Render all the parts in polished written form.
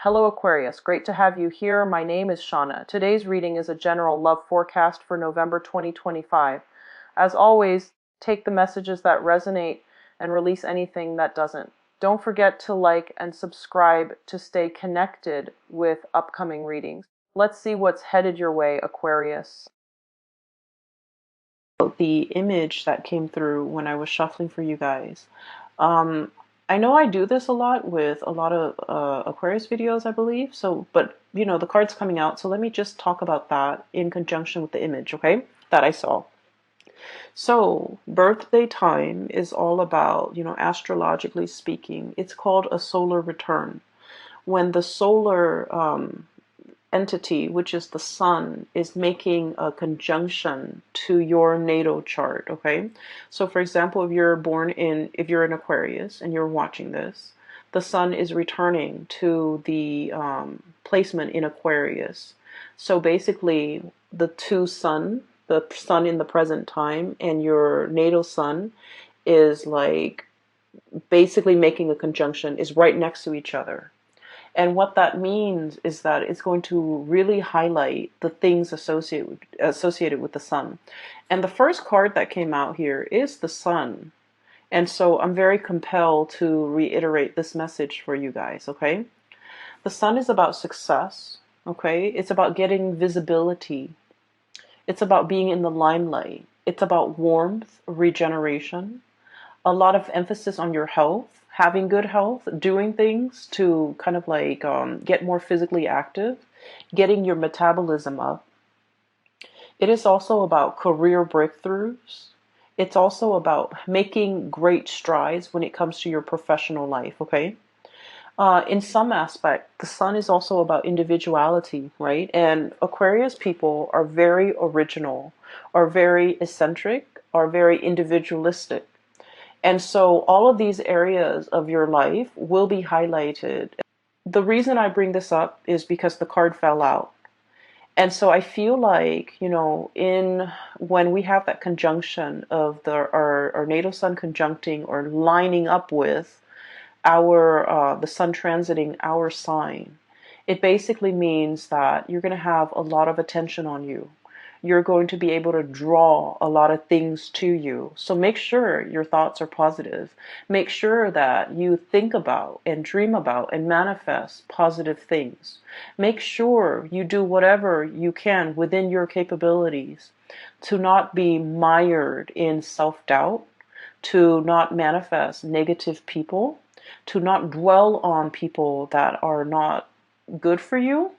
Hello Aquarius, great to have you here. My name is Shauna. Today's reading is a general love forecast for November 2025. As always, take the messages that resonate and release anything that doesn't. Don't forget to like and subscribe to stay connected with upcoming readings. Let's see what's headed your way, Aquarius. The image that came through when I was shuffling for you guys. I know I do this a lot with a lot of Aquarius videos, I believe. So, but you know, the card's coming out. So let me just talk about that in conjunction with the image, okay, that I saw. So birthday time is all about, astrologically speaking, it's called a solar return. When the solar entity, which is the sun, is making a conjunction to your natal chart, okay? So for example, if you're an Aquarius and you're watching this, the sun is returning to the placement in Aquarius. So basically, the sun in the present time and your natal sun is like basically making a conjunction, is right next to each other. And what that means is that it's going to really highlight the things associated with the sun. And the first card that came out here is the sun. And so I'm very compelled to reiterate this message for you guys, okay? The sun is about success, okay? It's about getting visibility. It's about being in the limelight. It's about warmth, regeneration, a lot of emphasis on your health, having good health, doing things to kind of like get more physically active, getting your metabolism up. It is also about career breakthroughs. It's also about making great strides when it comes to your professional life, okay? In some aspect, the sun is also about individuality, right? And Aquarius people are very original, are very eccentric, are very individualistic. And so all of these areas of your life will be highlighted. The reason I bring this up is because the card fell out. And so I feel like, when we have that conjunction of our natal sun conjuncting or lining up with the sun transiting our sign, it basically means that you're going to have a lot of attention on you. You're going to be able to draw a lot of things to you. So make sure your thoughts are positive. Make sure that you think about and dream about and manifest positive things. Make sure you do whatever you can within your capabilities to not be mired in self-doubt, to not manifest negative people, to not dwell on people that are not good for you,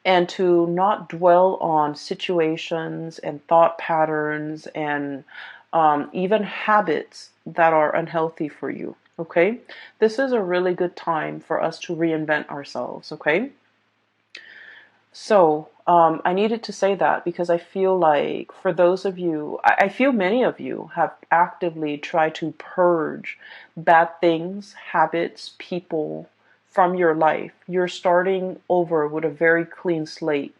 and to not dwell on situations and thought patterns and even habits that are unhealthy for you, okay? This is a really good time for us to reinvent ourselves, okay? So I needed to say that because I feel like for those of you, I feel many of you have actively tried to purge bad things, habits, people, from your life. You're starting over with a very clean slate.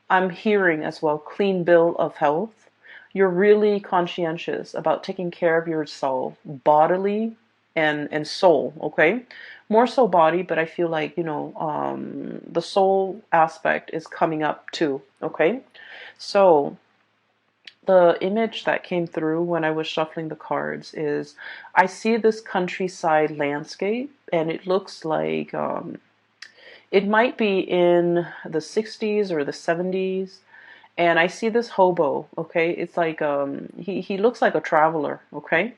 I'm hearing as well, clean bill of health. You're really conscientious about taking care of yourself bodily and soul, okay? More so body, but I feel like, the soul aspect is coming up too, okay? So the image that came through when I was shuffling the cards is I see this countryside landscape, and it looks like it might be in the 60s or the 70s. And I see this hobo, okay? It's like he looks like a traveler, okay?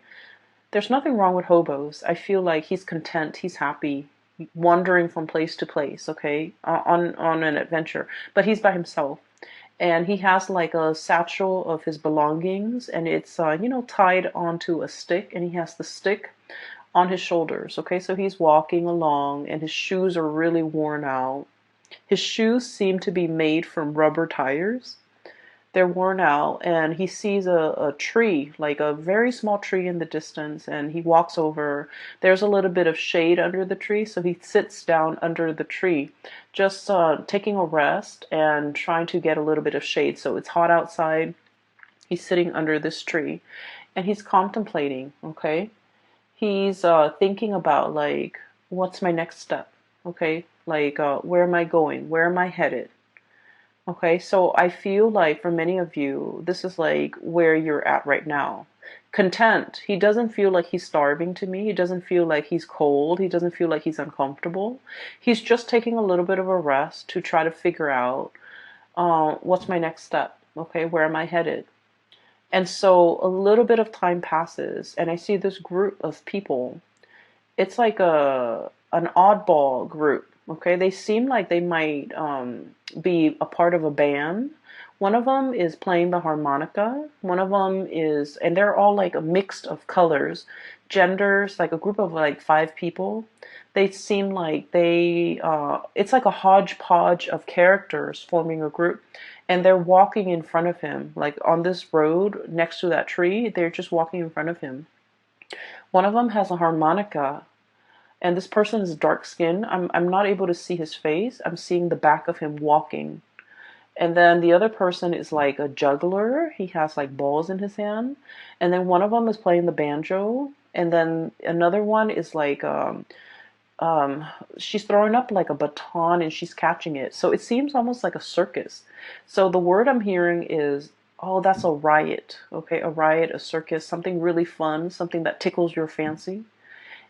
There's nothing wrong with hobos. I feel like he's content, he's happy, wandering from place to place, okay? On an adventure. But he's by himself. And he has like a satchel of his belongings, and it's tied onto a stick, and he has the stick on his shoulders. Okay, so he's walking along, and his shoes are really worn out. His shoes seem to be made from rubber tires. They're worn out, and he sees a tree, like a very small tree in the distance, and he walks over. There's a little bit of shade under the tree, so he sits down under the tree, just taking a rest and trying to get a little bit of shade. So it's hot outside. He's sitting under this tree, and he's contemplating, okay? He's thinking about, like, what's my next step? Okay, like where am I going? Where am I headed? Okay, so I feel like for many of you, this is like where you're at right now. Content. He doesn't feel like he's starving to me. He doesn't feel like he's cold. He doesn't feel like he's uncomfortable. He's just taking a little bit of a rest to try to figure out what's my next step? Okay, where am I headed? And so a little bit of time passes, and I see this group of people. It's like a an oddball group. Okay, they seem like they might be a part of a band. One of them is playing the harmonica. One of them is, and they're all like a mix of colors, genders, like a group of like 5 people. They seem like it's like a hodgepodge of characters forming a group, and they're walking in front of him, like on this road next to that tree. They're just walking in front of him. One of them has a harmonica, and this person is dark skinned. I'm not able to see his face. I'm seeing the back of him walking. And then the other person is like a juggler. He has like balls in his hand. And then one of them is playing the banjo. And then another one is like um, she's throwing up like a baton and she's catching it. So it seems almost like a circus. So the word I'm hearing is, oh, that's a riot. Okay, a riot, a circus, something really fun, something that tickles your fancy.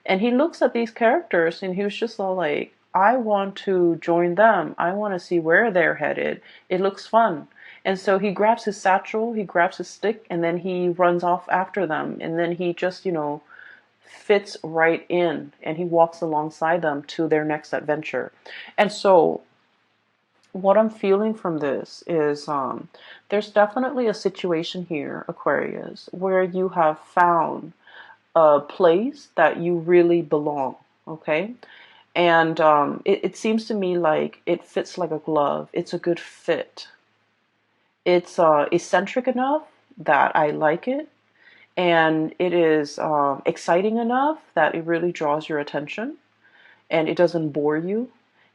And he looks at these characters and he was just all like, I want to join them. I want to see where they're headed. It looks fun. And so he grabs his satchel, he grabs his stick, and then he runs off after them. And then he just, fits right in and he walks alongside them to their next adventure. And so what I'm feeling from this is there's definitely a situation here, Aquarius, where you have found a place that you really belong. Okay, and it seems to me like it fits like a glove. It's a good fit. It's eccentric enough that I like it, and it is exciting enough that it really draws your attention and it doesn't bore you.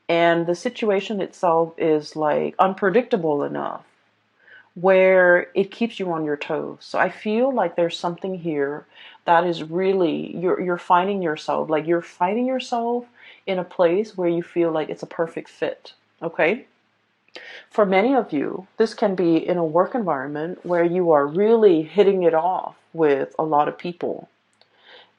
And the situation itself is like unpredictable enough where it keeps you on your toes. So I feel like there's something here that is really you're finding yourself, like you're finding yourself in a place where you feel like it's a perfect fit. Okay? For many of you, this can be in a work environment where you are really hitting it off with a lot of people.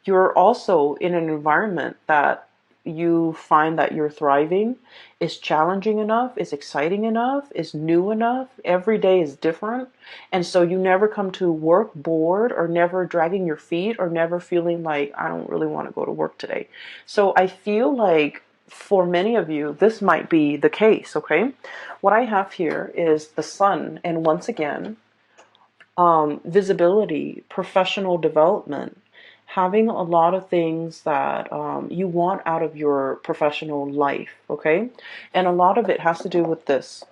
You're also in an environment that you find that you're thriving, is challenging enough, is exciting enough, is new enough. Every day is different. And so you never come to work bored or never dragging your feet or never feeling like, I don't really want to go to work today. So I feel like for many of you, this might be the case, okay? What I have here is the sun, and once again, visibility, professional development, having a lot of things that you want out of your professional life, okay? And a lot of it has to do with this.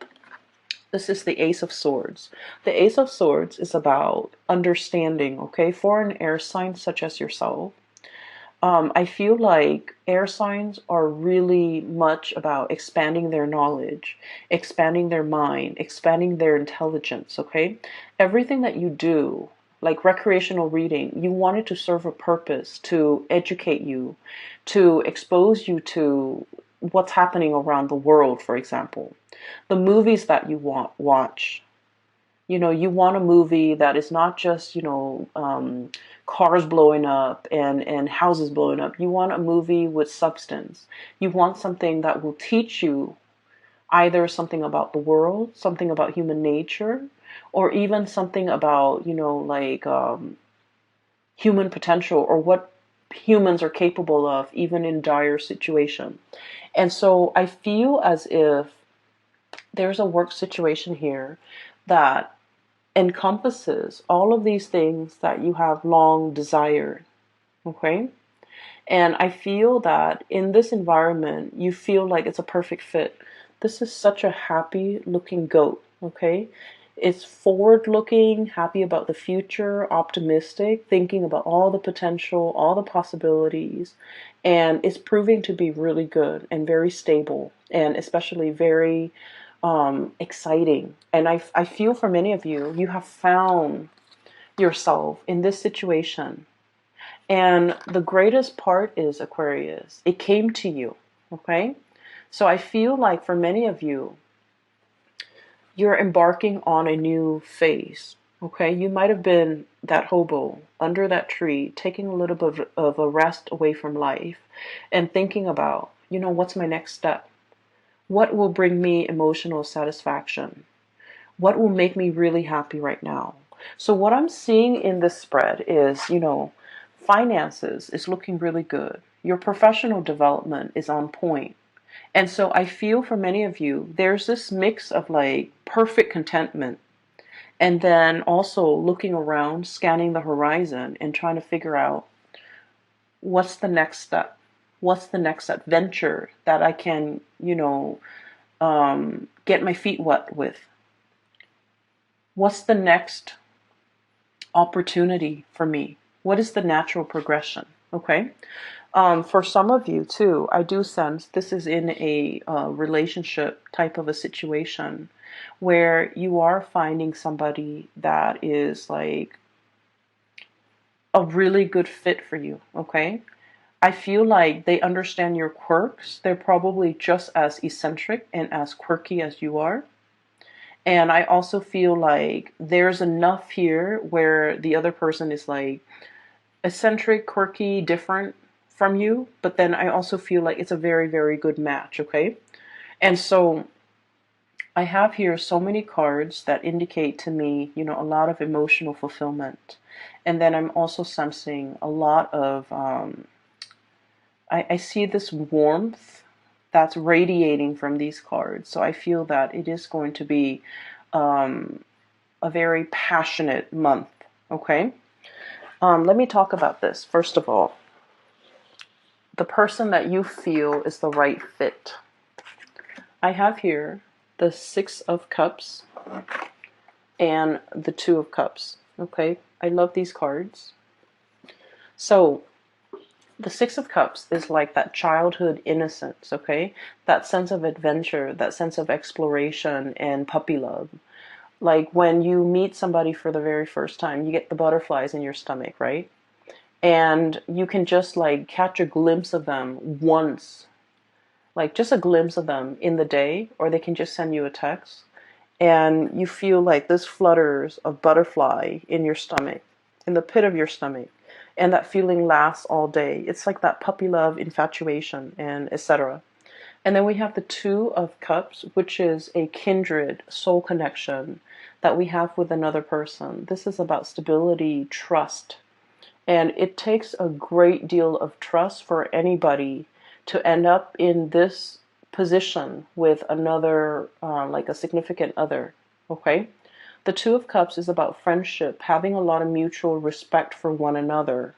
This is the Ace of Swords. The Ace of Swords is about understanding, okay? For an air sign such as yourself, I feel like air signs are really much about expanding their knowledge, expanding their mind, expanding their intelligence, okay? Everything that you do, like recreational reading, you want it to serve a purpose, to educate you, to expose you to what's happening around the world, for example. The movies that you watch, you want a movie that is not just, cars blowing up and houses blowing up. You want a movie with substance. You want something that will teach you either something about the world, something about human nature, or even something about, like human potential or what humans are capable of, even in dire situation. And so I feel as if there's a work situation here that encompasses all of these things that you have long desired. Okay? And I feel that in this environment, you feel like it's a perfect fit. This is such a happy looking goat. Okay? It's forward looking, happy about the future, optimistic, thinking about all the potential, all the possibilities. And it's proving to be really good and very stable, and especially very exciting. And I feel for many of you, you have found yourself in this situation. And the greatest part is, Aquarius, it came to you, okay? So I feel like for many of you, you're embarking on a new phase. Okay, you might have been that hobo under that tree, taking a little bit of a rest away from life and thinking about, what's my next step? What will bring me emotional satisfaction? What will make me really happy right now? So, what I'm seeing in this spread is, finances is looking really good. Your professional development is on point. And so I feel for many of you, there's this mix of like perfect contentment and then also looking around, scanning the horizon and trying to figure out what's the next step? What's the next adventure that I can, get my feet wet with? What's the next opportunity for me? What is the natural progression? Okay. For some of you too, I do sense this is in a relationship type of a situation where you are finding somebody that is like a really good fit for you. Okay. I feel like they understand your quirks. They're probably just as eccentric and as quirky as you are. And I also feel like there's enough here where the other person is like eccentric, quirky, different from you, but then I also feel like it's a very, very good match, okay? And so I have here so many cards that indicate to me, a lot of emotional fulfillment. And then I'm also sensing a lot of, I see this warmth that's radiating from these cards. So I feel that it is going to be a very passionate month, okay? Let me talk about this. First of all, the person that you feel is the right fit. I have here the Six of Cups and the Two of Cups. Okay, I love these cards. So the Six of Cups is like that childhood innocence, okay? That sense of adventure, that sense of exploration and puppy love. Like when you meet somebody for the very first time, you get the butterflies in your stomach, right? And you can just like catch a glimpse of them once, like just a glimpse of them in the day, or they can just send you a text and you feel like this flutters of butterfly in your stomach, in the pit of your stomach, and that feeling lasts all day. It's like that puppy love, infatuation, and etc. And then we have the Two of Cups, which is a kindred soul connection that we have with another person. This is about stability, trust. And it takes a great deal of trust for anybody to end up in this position with another, like a significant other. Okay? The Two of Cups is about friendship, having a lot of mutual respect for one another.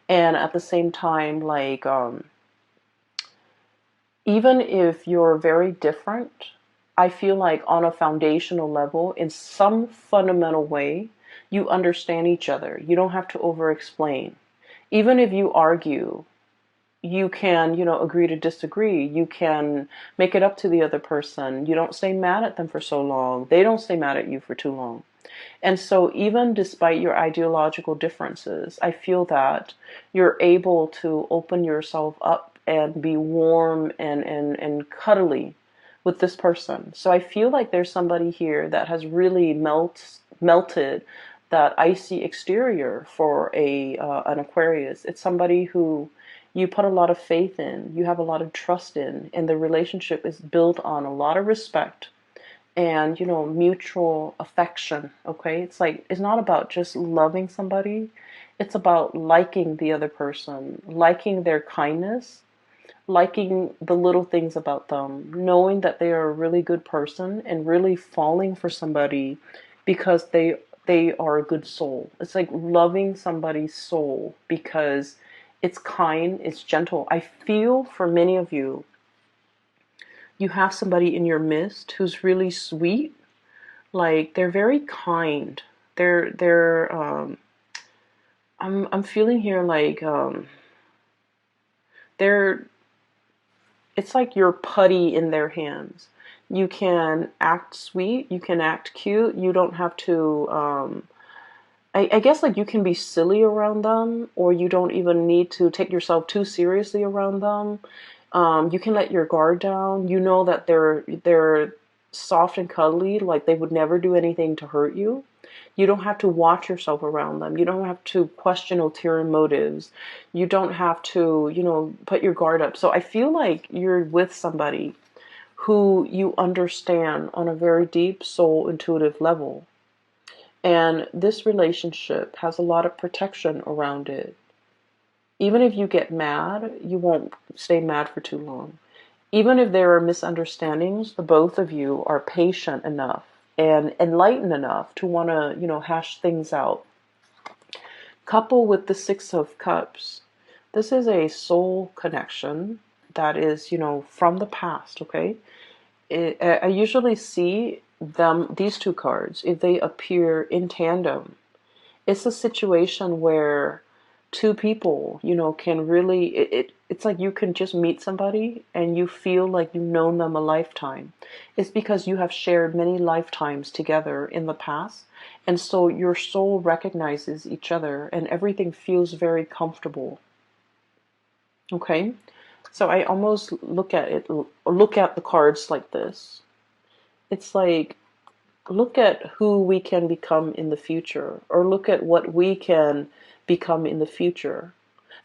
And at the same time, like, even if you're very different, I feel like on a foundational level, in some fundamental way, you understand each other. You don't have to over explain. Even if you argue, you can, agree to disagree. You can make it up to the other person. You don't stay mad at them for so long. They don't stay mad at you for too long. And so even despite your ideological differences, I feel that you're able to open yourself up and be warm and cuddly with this person. So I feel like there's somebody here that has really melted that icy exterior for an Aquarius. It's somebody who you put a lot of faith in, you have a lot of trust in, and the relationship is built on a lot of respect and mutual affection. Okay, it's like it's not about just loving somebody, it's about liking the other person, liking their kindness, liking the little things about them, knowing that they are a really good person and really falling for somebody because they are a good soul. It's like loving somebody's soul because it's kind, it's gentle. I feel for many of you, you have somebody in your midst who's really sweet. Like they're very kind. They're I'm feeling here like they're it's like you're putty in their hands. You can act sweet, you can act cute, you don't have to I guess like you can be silly around them, or you don't even need to take yourself too seriously around them. You can let your guard down. You know that they're soft and cuddly, like they would never do anything to hurt you. You don't have to watch yourself around them. You don't have to question ulterior motives. You don't have to, put your guard up. So I feel like you're with somebody who you understand on a very deep soul intuitive level. And this relationship has a lot of protection around it. Even if you get mad, you won't stay mad for too long. Even if there are misunderstandings, the both of you are patient enough and enlightened enough to want to, hash things out. Couple with the Six of Cups. This is a soul connection that is, from the past, okay? I usually see these two cards, if they appear in tandem, it's a situation where two people, can really, it's like you can just meet somebody and you feel like you've known them a lifetime. It's because you have shared many lifetimes together in the past. And so your soul recognizes each other and everything feels very comfortable. Okay? So I almost look at the cards like this. It's like, look at who we can become in the future, or look at what we can become in the future.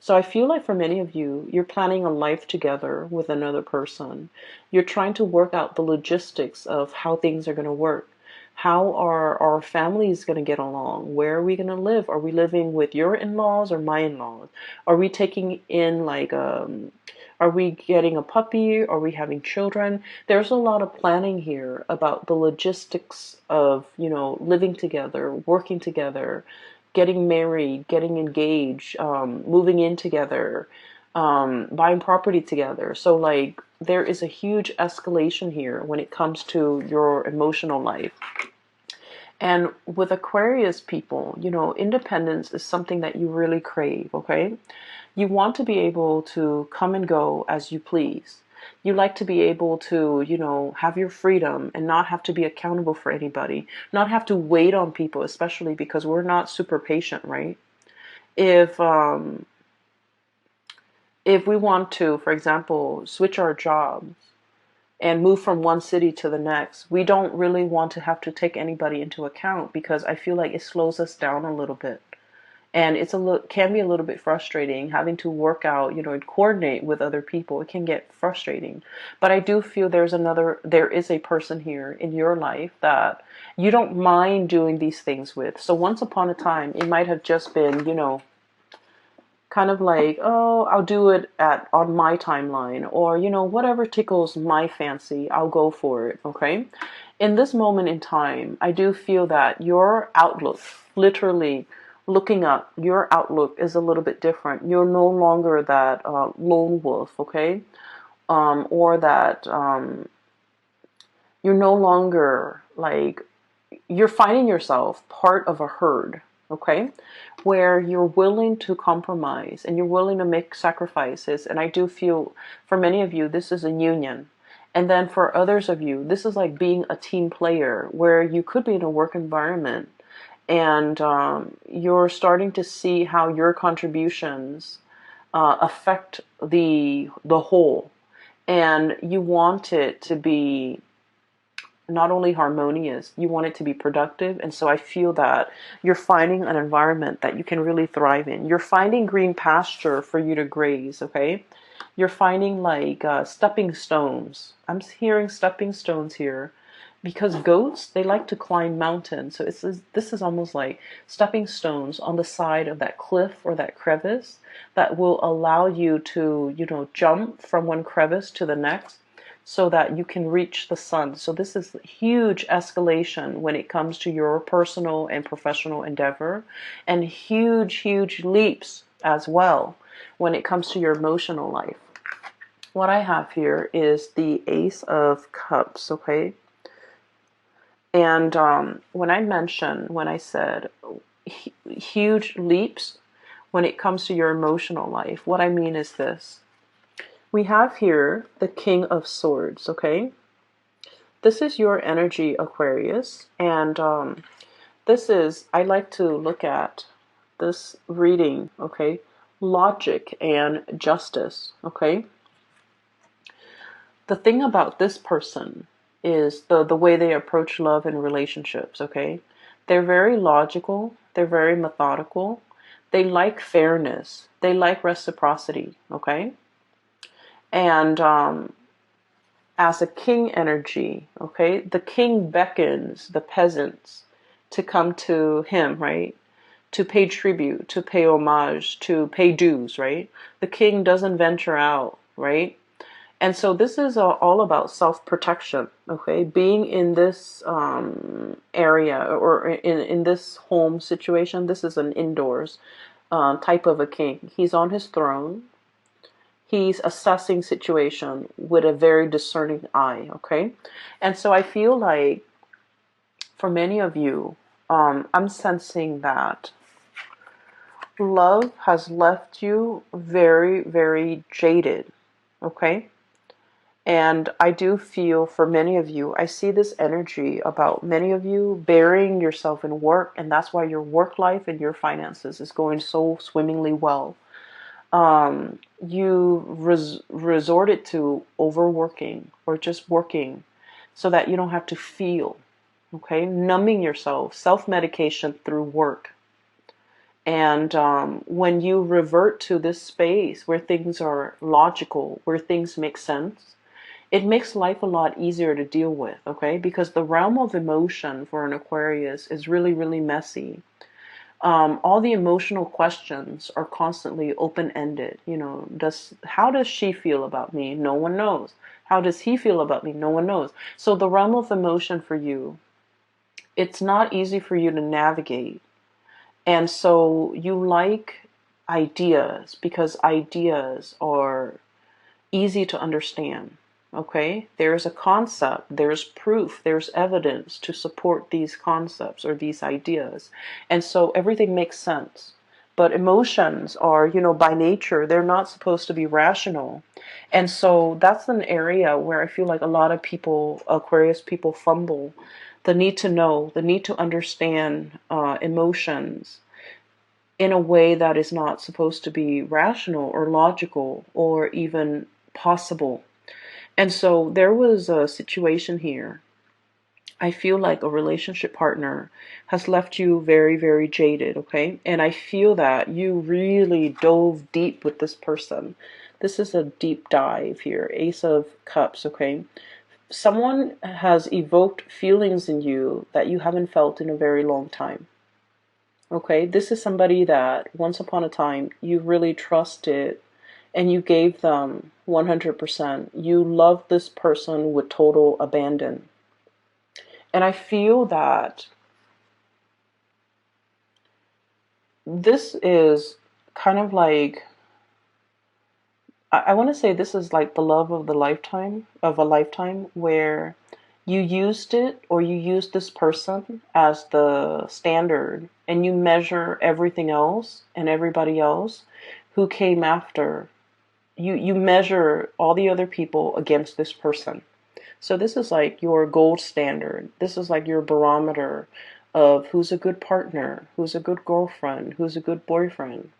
So I feel like for many of you, you're planning a life together with another person. You're trying to work out the logistics of how things are going to work. How are our families going to get along? Where are we going to live? Are we living with your in-laws or my in-laws? Are we taking in are we getting a puppy? Are we having children? There's a lot of planning here about the logistics of, living together, working together, getting married, getting engaged, moving in together, buying property together. So like there is a huge escalation here when it comes to your emotional life. And with Aquarius people, independence is something that you really crave, okay? You want to be able to come and go as you please. You like to be able to, have your freedom and not have to be accountable for anybody, not have to wait on people, especially because we're not super patient, right? If if we want to, for example, switch our jobs and move from one city to the next, we don't really want to have to take anybody into account because I feel like it slows us down a little bit. And can be a little bit frustrating having to work out, and coordinate with other people. It can get frustrating. But I do feel there is a person here in your life that you don't mind doing these things with. So once upon a time, it might have just been, kind of like, oh, I'll do it on my timeline, or whatever tickles my fancy, I'll go for it. Okay, in this moment in time, I do feel that your outlook, literally looking up, your outlook is a little bit different. You're no longer that lone wolf, okay, or that you're no longer like, you're finding yourself part of a herd, okay, where you're willing to compromise and you're willing to make sacrifices. And I do feel for many of you, this is a union. And then for others of you, this is like being a team player where you could be in a work environment and you're starting to see how your contributions affect the whole. And you want it to be not only harmonious, you want it to be productive. And so I feel that you're finding an environment that you can really thrive in. You're finding green pasture for you to graze, okay? You're finding like stepping stones. I'm hearing stepping stones here because goats, they like to climb mountains. So this is almost like stepping stones on the side of that cliff or that crevice that will allow you to, jump from one crevice to the next so that you can reach the sun. So this is huge escalation when it comes to your personal and professional endeavor, and huge, huge leaps as well when it comes to your emotional life. What I have here is the Ace of Cups, okay? And when I said huge leaps when it comes to your emotional life, what I mean is this. We have here the King of Swords, okay? This is your energy, Aquarius. And I like to look at this reading, okay? Logic and justice, okay? The thing about this person is the way they approach love and relationships, okay? They're very logical, they're very methodical, they like fairness, they like reciprocity, okay? And as a king energy, okay, the king beckons the peasants to come to him, right? To pay tribute, to pay homage, to pay dues, right? The king doesn't venture out, right? And so this is all about self-protection, okay? Being in this area or in this home situation, this is an indoors type of a king. He's on his throne. He's assessing situation with a very discerning eye, okay? And so I feel like for many of you, I'm sensing that love has left you very, very jaded, okay? And I do feel for many of you, I see this energy about many of you burying yourself in work, and that's why your work life and your finances is going so swimmingly well. You resorted to overworking or just working so that you don't have to feel, okay? Numbing yourself, self-medication through work. And when you revert to this space where things are logical, where things make sense, it makes life a lot easier to deal with, okay? Because the realm of emotion for an Aquarius is really, really messy. All the emotional questions are constantly open-ended. You know, how does she feel about me? No one knows. How does he feel about me? No one knows. So the realm of emotion for you, it's not easy for you to navigate. And so you like ideas because ideas are easy to understand. Okay, there's a concept, there's proof, there's evidence to support these concepts or these ideas. And so everything makes sense. But emotions are, you know, by nature, they're not supposed to be rational. And so that's an area where I feel like a lot of people, Aquarius people, fumble. The need to know, the need to understand emotions in a way that is not supposed to be rational or logical or even possible. And so there was a situation here. I feel like a relationship partner has left you very, very jaded, okay? And I feel that you really dove deep with this person. This is a deep dive here. Ace of Cups, okay? Someone has evoked feelings in you that you haven't felt in a very long time. Okay, this is somebody that once upon a time you really trusted and you gave them 100%. You loved this person with total abandon. And I feel that this is kind of like, I want to say this is like the love of a lifetime, where you used it or you used this person as the standard and you measure everything else and everybody else who came after. You measure all the other people against this person. So this is like your gold standard. This is like your barometer of who's a good partner, who's a good girlfriend, who's a good boyfriend.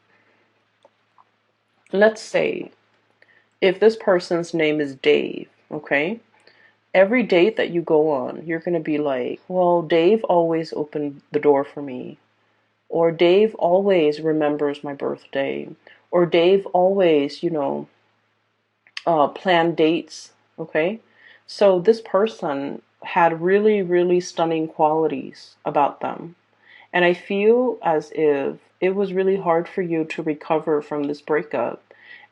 Let's say if this person's name is Dave, okay? Every date that you go on, you're going to be like, well, Dave always opened the door for me. Or Dave always remembers my birthday. Or Dave always, plan dates, okay? So this person had really, really stunning qualities about them. And I feel as if it was really hard for you to recover from this breakup.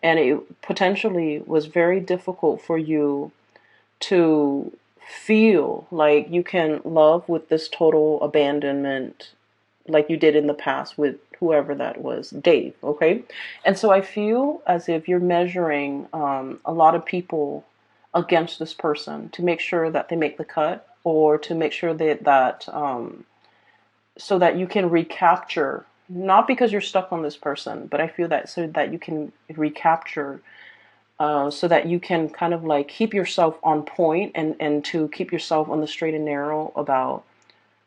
And it potentially was very difficult for you to feel like you can love with this total abandonment like you did in the past with whoever that was, Dave, okay? And so I feel as if you're measuring a lot of people against this person to make sure that they make the cut or to make sure that so that you can recapture, not because you're stuck on this person, but I feel that so that you can recapture so that you can kind of like keep yourself on point and to keep yourself on the straight and narrow about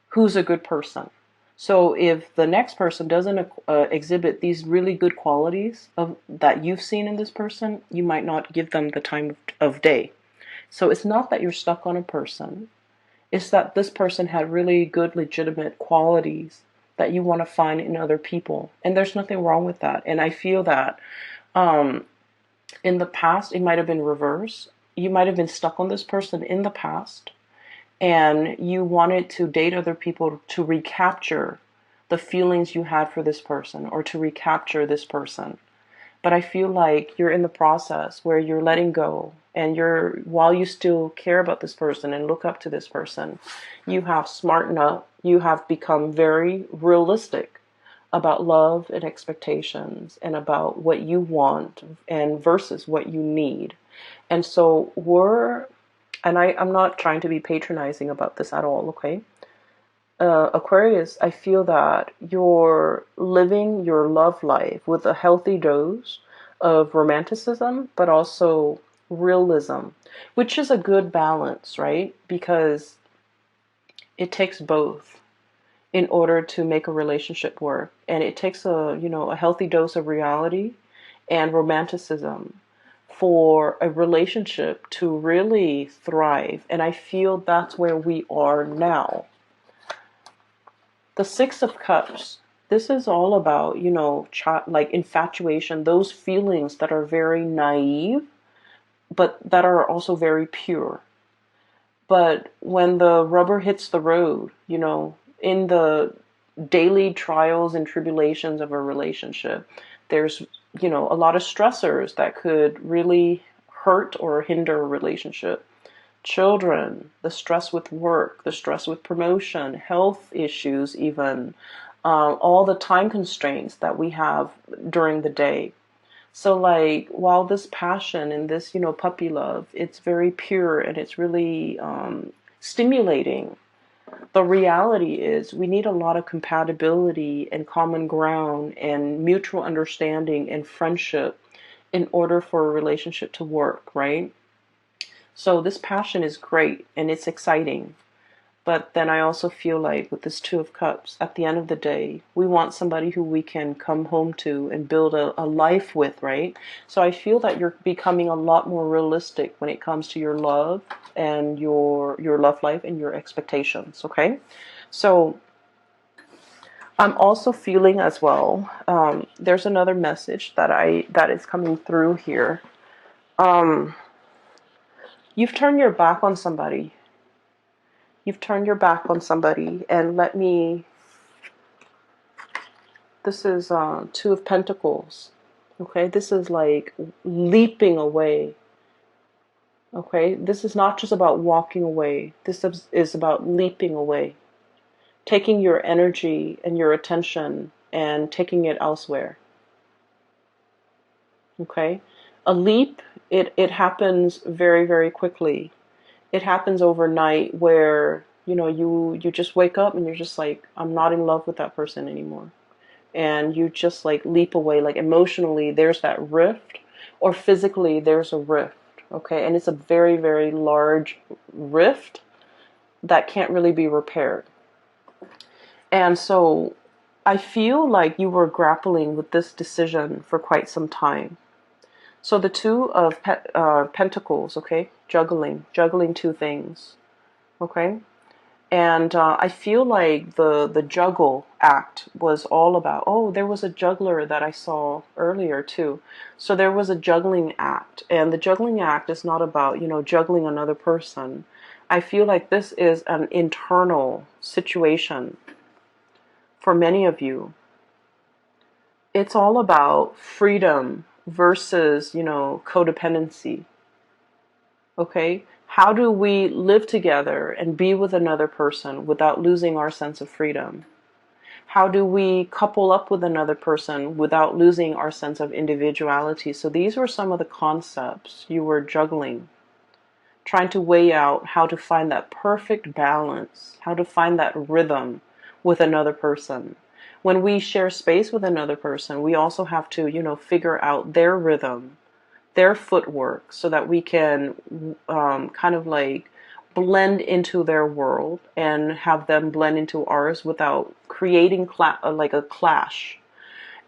who's a good person. So if the next person doesn't exhibit these really good qualities that you've seen in this person, you might not give them the time of day. So it's not that you're stuck on a person. It's that this person had really good, legitimate qualities that you want to find in other people. And there's nothing wrong with that. And I feel that um, in the past, it might have been reverse. You might have been stuck on this person in the past, and you wanted to date other people to recapture the feelings you had for this person or to recapture this person. But I feel like you're in the process where you're letting go, and while you still care about this person and look up to this person, you have smartened up, you have become very realistic about love and expectations and about what you want and versus what you need. And so I'm not trying to be patronizing about this at all, okay? Aquarius, I feel that you're living your love life with a healthy dose of romanticism, but also realism, which is a good balance, right? Because it takes both in order to make a relationship work. And it takes a healthy dose of reality and romanticism for a relationship to really thrive. And I feel that's where we are now. The Six of Cups, this is all about, like infatuation, those feelings that are very naive, but that are also very pure. But when the rubber hits the road, in the daily trials and tribulations of a relationship, there's, a lot of stressors that could really hurt or hinder a relationship. Children, the stress with work, the stress with promotion, health issues, even all the time constraints that we have during the day. So, like, while this passion and this, puppy love, it's very pure and it's really stimulating. The reality is we need a lot of compatibility and common ground and mutual understanding and friendship in order for a relationship to work, right? So this passion is great and it's exciting. But then I also feel like with this Two of Cups, at the end of the day, we want somebody who we can come home to and build a life with, right? So I feel that you're becoming a lot more realistic when it comes to your love and your love life and your expectations, okay? So I'm also feeling as well, there's another message that is coming through here. Um, you've turned your back on somebody. You've turned your back on somebody, and this is Two of Pentacles, okay? This is like leaping away, okay? This is not just about walking away. This is about leaping away, taking your energy and your attention and taking it elsewhere, okay? A leap, it happens very, very quickly. It happens overnight where, you just wake up and you're just like, I'm not in love with that person anymore. And you just like leap away, like emotionally there's that rift, or physically there's a rift, okay? And it's a very, very large rift that can't really be repaired. And so I feel like you were grappling with this decision for quite some time. So the Two of Pentacles, okay? Juggling two things, okay? And I feel like the juggle act was all about, oh, there was a juggler that I saw earlier too. So there was a juggling act. And the juggling act is not about, juggling another person. I feel like this is an internal situation for many of you. It's all about freedom versus, codependency. Okay? How do we live together and be with another person without losing our sense of freedom? How do we couple up with another person without losing our sense of individuality? So these were some of the concepts you were juggling, trying to weigh out how to find that perfect balance, how to find that rhythm with another person. When we share space with another person, we also have to, figure out their rhythm, their footwork, so that we can kind of like blend into their world and have them blend into ours without creating like a clash.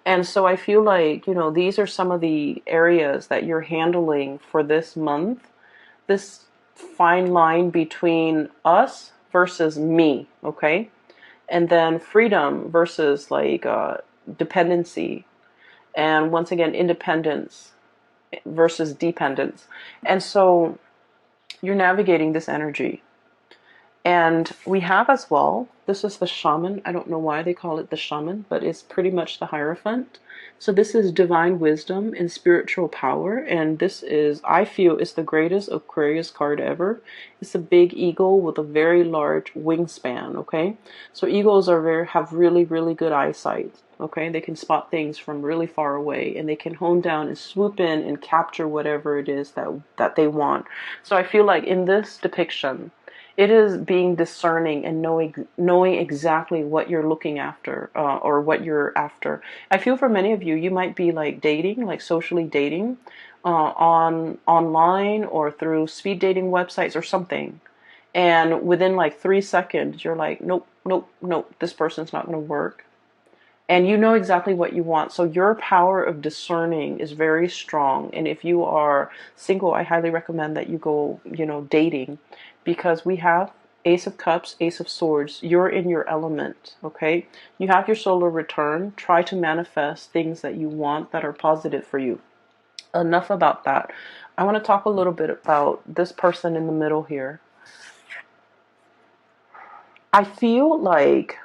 And so I feel like, these are some of the areas that you're handling for this month. This fine line between us versus me, okay? And then freedom versus like dependency. And once again, independence versus dependence. And so you're navigating this energy. And we have as well, this is the shaman. I don't know why they call it the shaman, but it's pretty much the Hierophant. So this is divine wisdom and spiritual power. And this is, I feel, is the greatest Aquarius card ever. It's a big eagle with a very large wingspan, okay? So eagles have really, really good eyesight. Okay, they can spot things from really far away, and they can hone down and swoop in and capture whatever it is that they want. So I feel like in this depiction, it is being discerning and knowing exactly what you're looking after, or what you're after. I feel for many of you, you might be like dating, like socially dating, online or through speed dating websites or something. And within like 3 seconds, you're like, nope, nope, nope, this person's not going to work. And you know exactly what you want. So your power of discerning is very strong. And if you are single, I highly recommend that you go, dating, because we have Ace of Cups, Ace of Swords. You're in your element, okay? You have your solar return. Try to manifest things that you want that are positive for you. Enough about that. I want to talk a little bit about this person in the middle here. I feel like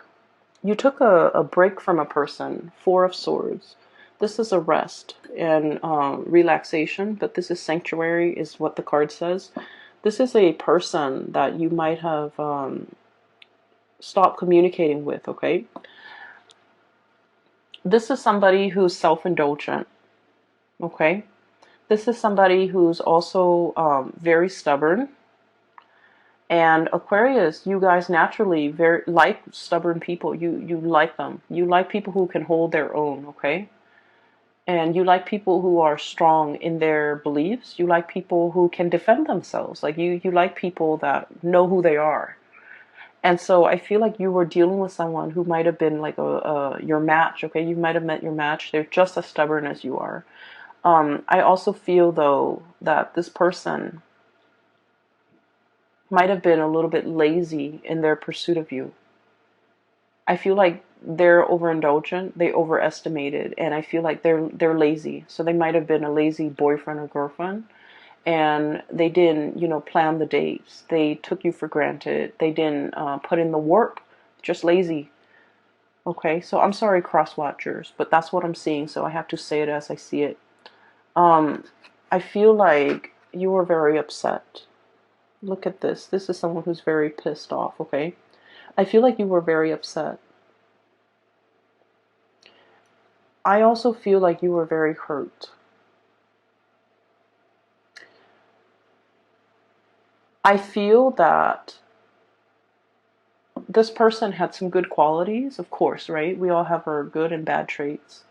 you took a break from a person. Four of Swords. This is a rest and relaxation, but this is sanctuary, is what the card says. This is a person that you might have stopped communicating with, okay? This is somebody who's self-indulgent, okay? This is somebody who's also very stubborn. And Aquarius, you guys naturally very like stubborn people. You like them. You like people who can hold their own, okay? And you like people who are strong in their beliefs. You like people who can defend themselves. Like you like people that know who they are. And so I feel like you were dealing with someone who might have been like your match, okay? You might have met your match. They're just as stubborn as you are. I also feel though that this person might have been a little bit lazy in their pursuit of you. I feel like they're overindulgent, they overestimated, and I feel like they're lazy. So they might have been a lazy boyfriend or girlfriend, and they didn't, plan the dates. They took you for granted. They didn't put in the work. Just lazy. Okay, so I'm sorry, cross watchers, but that's what I'm seeing. So I have to say it as I see it. I feel like you were very upset. Look at this. This is someone who's very pissed off, okay? I feel like you were very upset. I also feel like you were very hurt. I feel that this person had some good qualities, of course, right? We all have our good and bad traits.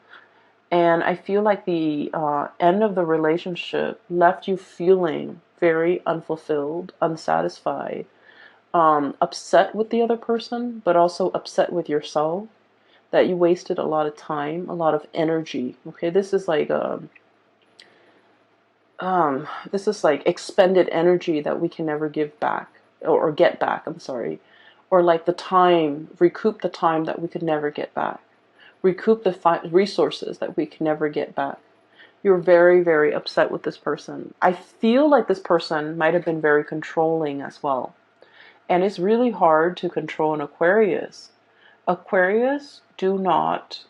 And I feel like the end of the relationship left you feeling very unfulfilled, unsatisfied, upset with the other person, but also upset with yourself, that you wasted a lot of time, a lot of energy. Okay, this is like expended energy that we can never give back, or get back. I'm sorry, or like recoup the time that we could never get back, recoup the resources that we can never get back. You're very, very upset with this person. I feel like this person might have been very controlling as well. And it's really hard to control an Aquarius. Aquarius do not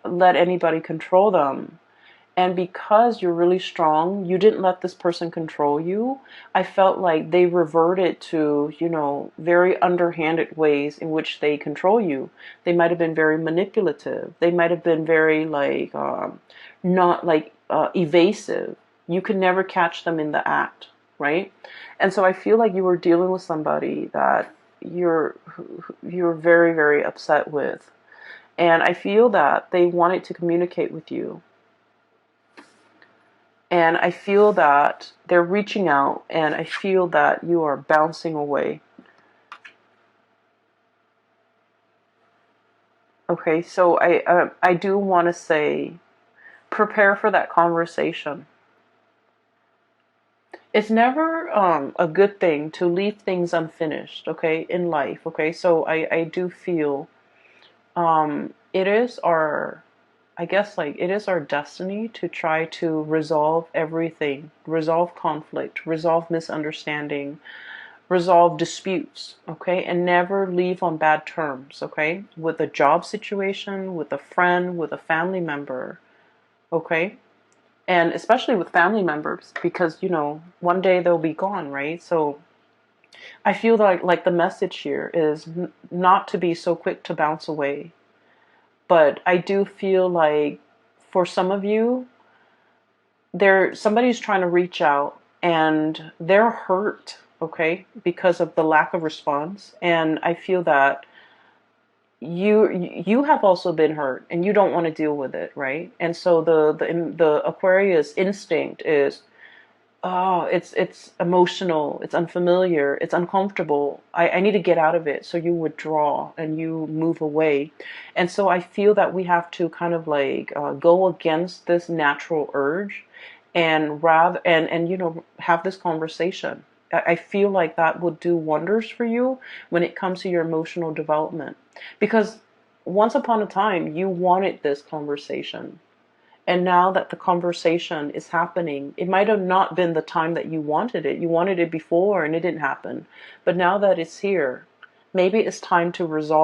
let anybody control them. And because you're really strong, you didn't let this person control you. I felt like they reverted to, very underhanded ways in which they control you. They might have been very manipulative. They might have been very not evasive. You could never catch them in the act, right? And so I feel like you were dealing with somebody that you're very, very upset with. And I feel that they wanted to communicate with you. And I feel that they're reaching out, and I feel that you are bouncing away. Okay, so I do want to say, prepare for that conversation. it's never a good thing to leave things unfinished, okay, in life, okay? So I do feel it is our, I guess, like, it is our destiny to try to resolve everything, resolve conflict, resolve misunderstanding, resolve disputes, okay, and never leave on bad terms, okay, with a job situation, with a friend, with a family member, okay, and especially with family members, because one day they'll be gone, right? So I feel like the message here is not to be so quick to bounce away, but I do feel like for some of you, somebody's trying to reach out and they're hurt, okay, because of the lack of response, and I feel that you have also been hurt and you don't want to deal with it, right? And so the Aquarius instinct is, oh, it's emotional, it's unfamiliar, it's uncomfortable. I need to get out of it. So you withdraw and you move away. And so I feel that we have to kind of like go against this natural urge and rather and have this conversation. I feel like that would do wonders for you when it comes to your emotional development. Because once upon a time, you wanted this conversation. And now that the conversation is happening, it might have not been the time that you wanted it. You wanted it before and it didn't happen. But now that it's here, maybe it's time to resolve